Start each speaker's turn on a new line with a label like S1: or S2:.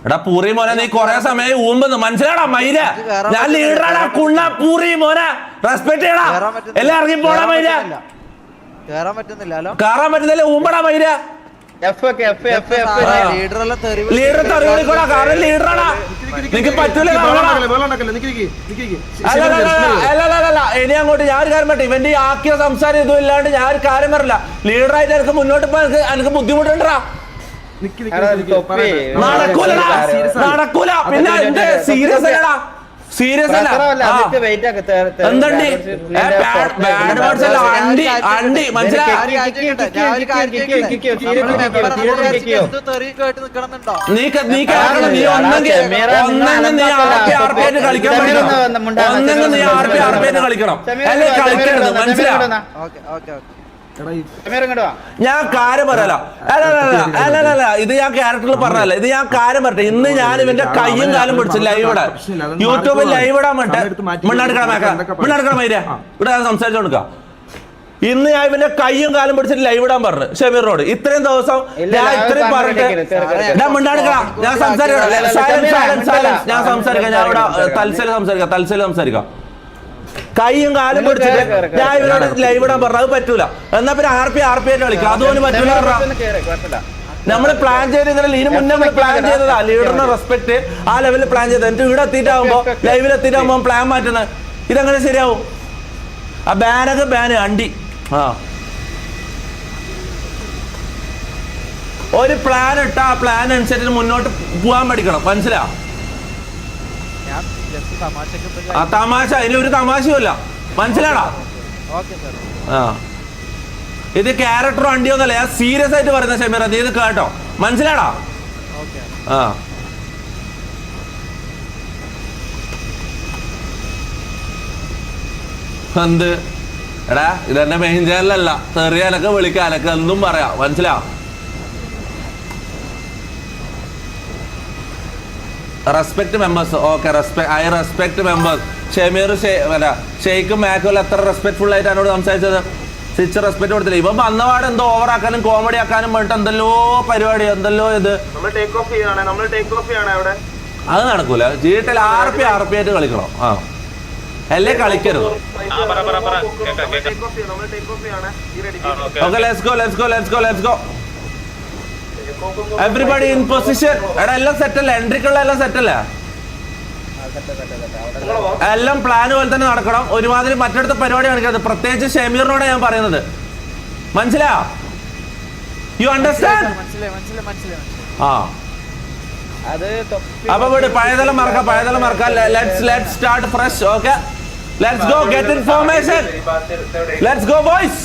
S1: എടാ പൂറി മോനെ നീ കൊറേ സമയം ഊമ്പെന്ന് മനസ്സിലാടാ മൈര ഞാൻ ലീഡറാടാ കുണ്ണ പൂറി മോനെ റെസ്പെക്ട് ചെയ്യടാ എല്ലാം ഇറങ്ങി പോടാ മൈര
S2: കേറാൻ
S1: പറ്റുന്നില്ല ഊമ്പടാ മൈര ലീഡർ തെറിവിളിക്കോടാ കാരണം ലീഡറാടാ നിനക്ക് പറ്റൂല അല്ല ഇനി അങ്ങോട്ട് ഞാൻ ഒരു കാര്യം പറ്റും ഇവന്റെ ഈ ആക്കിയ സംസാരം ഇതും ഇല്ലാണ്ട് ഞാൻ ഒരു കാര്യം പറയില്ല ലീഡറായിട്ട് എനിക്ക് മുന്നോട്ട് പോകാൻ എനിക്ക് ബുദ്ധിമുട്ടുണ്ടാ നടക്കൂല പിന്നെ എന്ത് സീരിയസ് അല്ലടാ സീരിയസ് അല്ല എന്തണ്ടി ബാഡ് വേർഡ്സ് അല്ല അണ്ടി മനസ്സിലായി നീ കേൾക്കണം നീ ഒന്നെങ്കിൽ നീ ആർപിയായിട്ട് കളിക്കാൻ പഠിക്കണം ഒന്നെങ്കിൽ നീ ആർപിയായിട്ട് കളിക്കണം അല്ലെ കളിക്കരുത് മനസ്സിലാവും ഞാൻ കാര്യം പറയല അല്ല ഇത് ഞാൻ ക്യാരക്ടറിൽ പറഞ്ഞല്ല ഇത് ഞാൻ കാര്യം പറട്ടെ ഇന്ന് ഞാൻ ഇവന്റെ കയ്യും കാലും പിടിച്ച് ലൈവ് യൂട്യൂബിൽ ലൈവ് ഇടാൻ വേണ്ടി മിണ്ണടക്കണം മൈര ഇവിടെ സംസാരിച്ചു കൊടുക്ക ഇന്ന് ഞാൻ ഇവന്റെ കയ്യും കാലും പിടിച്ചിട്ട് ലൈവ് ഇടാൻ പറഞ്ഞു ഷമീറിനോട് ഇത്രയും ദിവസം ഞാൻ ഇത്രയും പറഞ്ഞിട്ട് ഞാൻ മിണ്ടാടുക്കണം ഞാൻ സംസാരിക്കണം ഞാൻ സംസാരിക്കാം ഞാൻ ഇവിടെ തൽസല് സംസാരിക്കാം കൈയും കാലും പിടിച്ചിട്ട് ഞാൻ ഇവരോട് ലൈവ് ഇടാൻ പറഞ്ഞു അത് പറ്റൂല എന്നാ പിന്നെ ആർപിയായിട്ട് കളിക്കാം അതുപോലെ പറ്റൂല നമ്മള് പ്ലാൻ ചെയ്ത് ഇങ്ങനെ ഇതിന് മുന്നേ പ്ലാൻ ചെയ്തതാ ലീഡറിനെ റെസ്പെക്ട് ആ ലെവലിൽ പ്ലാൻ ചെയ്തത് എന്നിട്ട് ഇവിടെ എത്തിയിട്ടാകുമ്പോ ലൈവിൽ എത്തിയിട്ടാകുമ്പോ പ്ലാൻ മാറ്റുന്നത് ഇതെങ്ങനെ ശരിയാവും ആ ബാനൊക്കെ ബാന് അണ്ടി ഒരു പ്ലാൻ ഇട്ട ആ പ്ലാൻ അനുസരിച്ച് മുന്നോട്ട് പോകാൻ പഠിക്കണം മനസ്സിലാ ആ തമാശ ഇനി ഒരു തമാശയുമില്ല മനസ്സിലാടാ ഇത് ക്യാരക്ടറോ അണ്ടിയോന്നല്ല ഞാൻ സീരിയസ് ആയിട്ട് പറയുന്ന ഷമീറ നീ ഇത് കേട്ടോ മനസ്സിലാടാ എന്ത് എടാ ഇതെന്റെ മെയിൻ ചാനലല്ല തെറിയാനൊക്കെ വിളിക്കാനൊക്കെ എന്തും പറയാം മനസ്സിലാ respect members okay I respect members Shameer ഷെയ്ക്കും മാക്കും എത്ര റെസ്പെക്ട്ഫുൾ ആയിട്ട് എന്നോട് സംസാരിച്ചത് സിച്ച് റെസ്പെക്ട് കൊടുത്തില്ല ഇപ്പൊ വന്നപാട് എന്തോ ഓവർ ആക്കാനും കോമഡി ആക്കാനും വേണ്ടിട്ട് എന്തെല്ലോ പരിപാടി എന്തെല്ലോ ഇത് അത് നടക്കൂല ജീവിതത്തിൽ ആർപി ആയിട്ട് കളിക്കണം അല്ലേ കളിക്കരുത് okay let's go everybody in position എടാ എല്ലാം സെറ്റല്ലേ എൻട്രിക്കുള്ള എല്ലാം സെറ്റല്ലേ എല്ലാം പ്ലാൻ പോലെ തന്നെ നടക്കണം ഒരുമാതിരി മറ്റടുത്ത പരിപാടി കാണിക്കരുത് പ്രത്യേകിച്ച് ഷമീറിനോട് ഞാൻ പറയുന്നത് മനസ്സിലാ യു അണ്ടർസ്റ്റാൻഡ് അപ്പൊ വിട് പഴയതെല്ലാം മറക്കാം let's start fresh okay let's go get information let's go boys